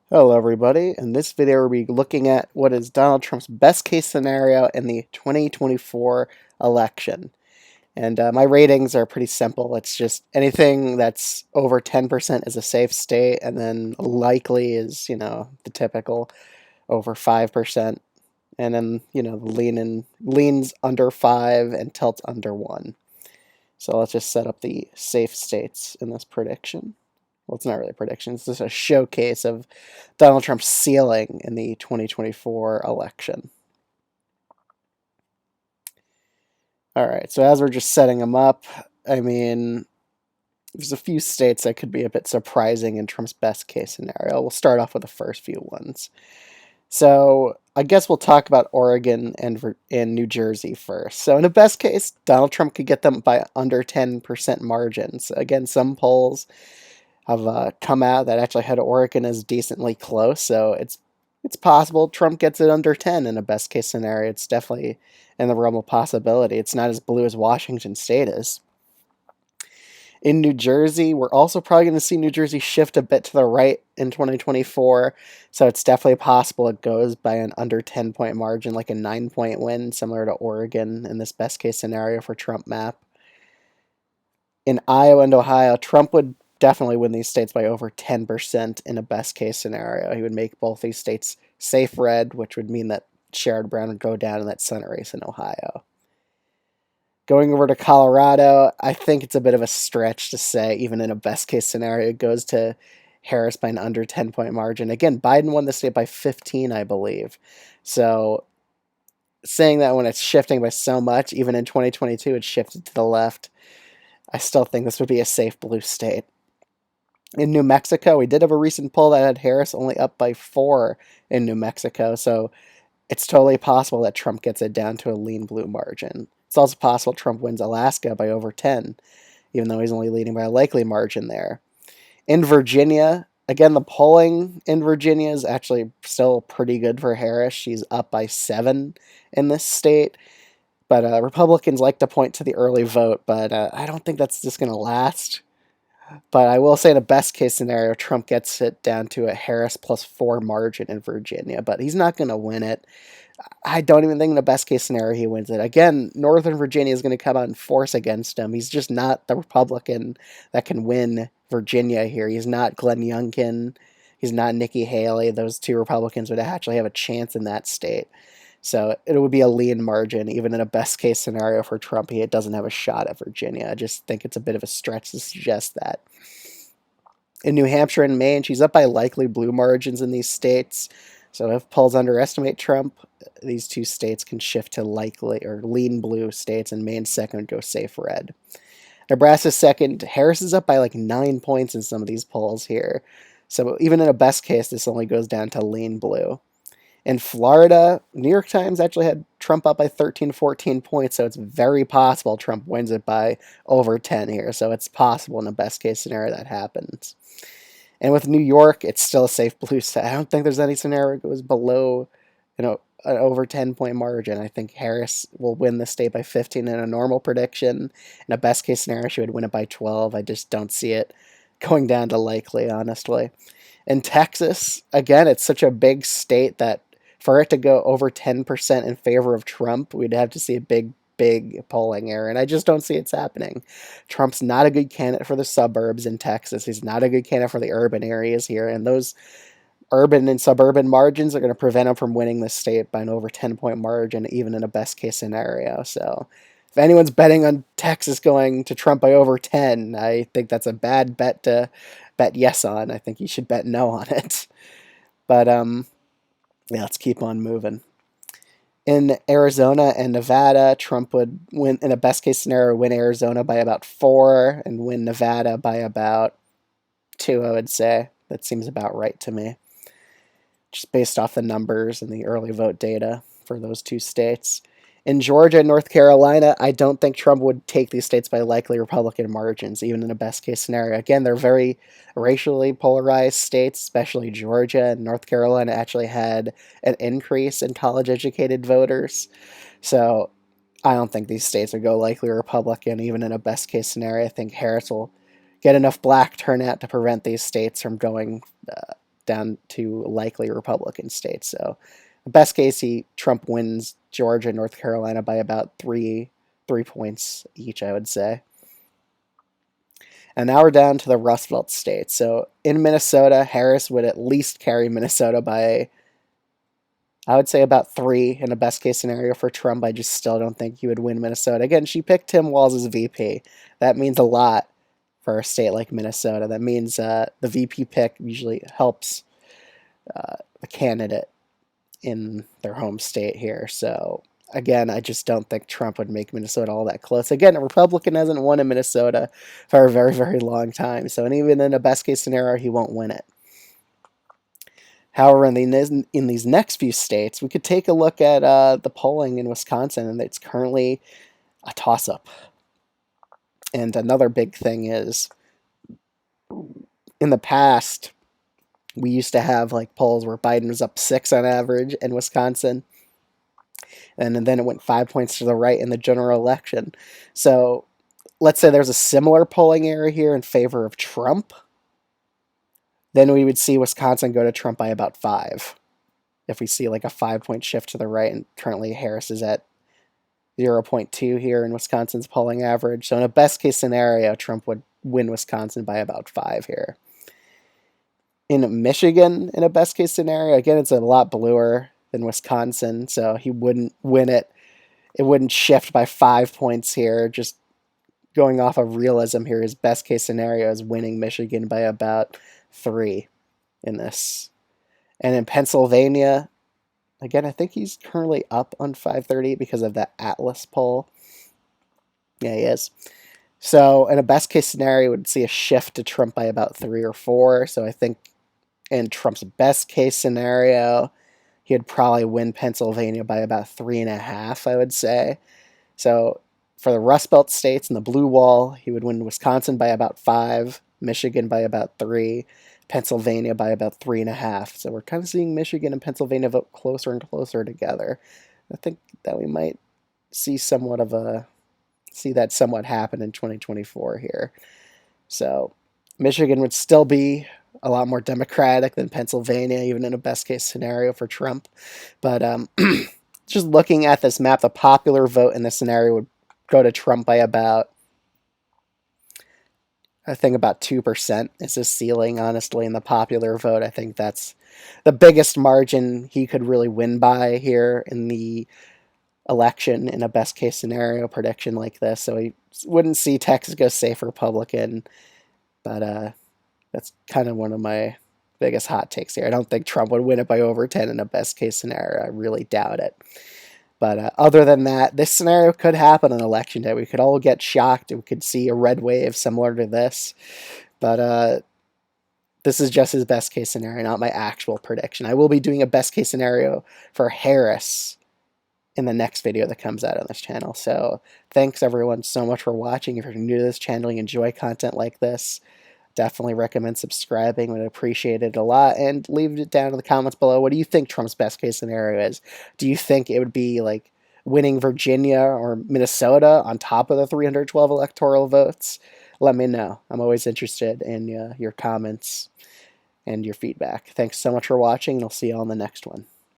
Hello, everybody. In this video, we'll be looking at what is Donald Trump's best case scenario in the 2024 election. And my ratings are pretty simple. It's just anything that's over 10% is a safe state, and then likely is, the typical over 5%. And then, the leans under 5 and tilts under 1. So let's just set up the safe states in this prediction. Well, it's not really a prediction. It's just a showcase of Donald Trump's ceiling in the 2024 election. All right, so as we're just setting them up, I mean, there's a few states that could be a bit surprising in Trump's best case scenario. We'll start off with the first few ones. So I guess we'll talk about Oregon and New Jersey first. So in a best case, Donald Trump could get them by under 10% margins. Again, some polls have come out that actually had Oregon as decently close. So it's possible Trump gets it under 10 in a best case scenario. It's definitely in the realm of possibility. It's not as blue as Washington State is. In New Jersey, we're also probably going to see New Jersey shift a bit to the right in 2024. So it's definitely possible it goes by an under 10-point margin, like a 9-point win, similar to Oregon in this best case scenario for Trump map. In Iowa and Ohio, Trump would definitely win these states by over 10% in a best case scenario. He would make both these states safe red, which would mean that Sherrod Brown would go down in that Senate race in Ohio. Going over to Colorado, I think it's a bit of a stretch to say, even in a best case scenario, it goes to Harris by an under 10-point margin. Again, Biden won the state by 15, I believe. So saying that when it's shifting by so much, even in 2022, it shifted to the left, I still think this would be a safe blue state. In New Mexico, we did have a recent poll that had Harris only up by 4 in New Mexico, so it's totally possible that Trump gets it down to a lean blue margin. It's also possible Trump wins Alaska by over 10, even though he's only leading by a likely margin there. In Virginia, again, the polling in Virginia is actually still pretty good for Harris. She's up by 7 in this state. But Republicans like to point to the early vote, but I don't think that's just going to last. But I will say, in a best case scenario, Trump gets it down to a Harris plus 4 margin in Virginia, but he's not going to win it. I don't even think in the best case scenario he wins it. Again, Northern Virginia is going to come out in force against him. He's just not the Republican that can win Virginia here. He's not Glenn Youngkin. He's not Nikki Haley. Those two Republicans would actually have a chance in that state. So it would be a lean margin, even in a best case scenario for Trump. He doesn't have a shot at Virginia. I just think it's a bit of a stretch to suggest that. In New Hampshire and Maine, she's up by likely blue margins in these states. So if polls underestimate Trump, these two states can shift to likely or lean blue states, and Maine's second would go safe red. Nebraska's second. Harris is up by like 9 points in some of these polls here. So even in a best case, this only goes down to lean blue. In Florida, New York Times actually had Trump up by 13, 14 points, so it's very possible Trump wins it by over 10 here. So it's possible in a best case scenario that happens. And with New York, it's still a safe blue state. I don't think there's any scenario that goes below, an over 10-point margin. I think Harris will win the state by 15 in a normal prediction. In a best case scenario, she would win it by 12. I just don't see it going down to likely, honestly. In Texas, again, it's such a big state that for it to go over 10% in favor of Trump, we'd have to see a big polling error, and I just don't see it's happening. Trump's not a good candidate for the suburbs in Texas. He's not a good candidate for the urban areas here, and those urban and suburban margins are going to prevent him from winning the state by an over 10-point margin, even in a best case scenario. So if anyone's betting on Texas going to Trump by over 10, I think that's a bad bet to bet yes on. I think you should bet no on it. But yeah, let's keep on moving. In Arizona and Nevada, Trump would win, in a best case scenario, win Arizona by about 4 and win Nevada by about 2, I would say. That seems about right to me, just based off the numbers and the early vote data for those two states. In Georgia and North Carolina, I don't think Trump would take these states by likely Republican margins, even in a best case scenario. Again, they're very racially polarized states, especially Georgia and North Carolina actually had an increase in college educated voters. So I don't think these states would go likely Republican, even in a best case scenario. I think Harris will get enough black turnout to prevent these states from going down to likely Republican states. So, best case, Trump wins Georgia and North Carolina by about three points each, I would say. And now we're down to the Rust Belt states. So in Minnesota, Harris would at least carry Minnesota by, I would say, about 3 in a best case scenario for Trump. I just still don't think he would win Minnesota. Again, she picked Tim Walz as VP. That means a lot for a state like Minnesota. That means the VP pick usually helps the candidate in their home state here. So again, I just don't think Trump would make Minnesota all that close. Again, a Republican hasn't won in Minnesota for a very, very long time. So, and even in a best case scenario, he won't win it. However, in these next few states, we could take a look at the polling in Wisconsin, and it's currently a toss-up. And another big thing is, in the past, we used to have like polls where Biden was up 6 on average in Wisconsin, and then it went 5 points to the right in the general election. So let's say there's a similar polling area here in favor of Trump. Then we would see Wisconsin go to Trump by about 5. If we see like a 5-point shift to the right, and currently Harris is at 0.2 here in Wisconsin's polling average. So in a best case scenario, Trump would win Wisconsin by about 5 here. In Michigan, in a best case scenario, again, it's a lot bluer than Wisconsin, so he wouldn't win it. It wouldn't shift by 5 points here. Just going off of realism here, his best case scenario is winning Michigan by about 3 in this. And in Pennsylvania, again, I think he's currently up on 530 because of that Atlas poll. Yeah, he is. So in a best case scenario, would see a shift to Trump by about 3 or 4. So I think in Trump's best case scenario, he'd probably win Pennsylvania by about 3.5, I would say. So for the Rust Belt states and the blue wall, he would win Wisconsin by about 5, Michigan by about 3, Pennsylvania by about 3.5. So we're kind of seeing Michigan and Pennsylvania vote closer and closer together. I think that we might see that somewhat happen in 2024 here. So Michigan would still be a lot more Democratic than Pennsylvania, even in a best case scenario for Trump. But just looking at this map, the popular vote in this scenario would go to Trump by about, I think, about 2% is his ceiling, honestly, in the popular vote. I think that's the biggest margin he could really win by here in the election in a best case scenario prediction like this. So he wouldn't see Texas go safe Republican, but that's kind of one of my biggest hot takes here. I don't think Trump would win it by over 10 in a best case scenario. I really doubt it. But other than that, this scenario could happen on election day. We could all get shocked. We could see a red wave similar to this. But this is just his best case scenario, not my actual prediction. I will be doing a best case scenario for Harris in the next video that comes out on this channel. So thanks everyone so much for watching. If you're new to this channel, you enjoy content like this, definitely recommend subscribing. Would appreciate it a lot. And leave it down in the comments below. What do you think Trump's best case scenario is? Do you think it would be like winning Virginia or Minnesota on top of the 312 electoral votes? Let me know. I'm always interested in your comments and your feedback. Thanks so much for watching, and I'll see you on the next one.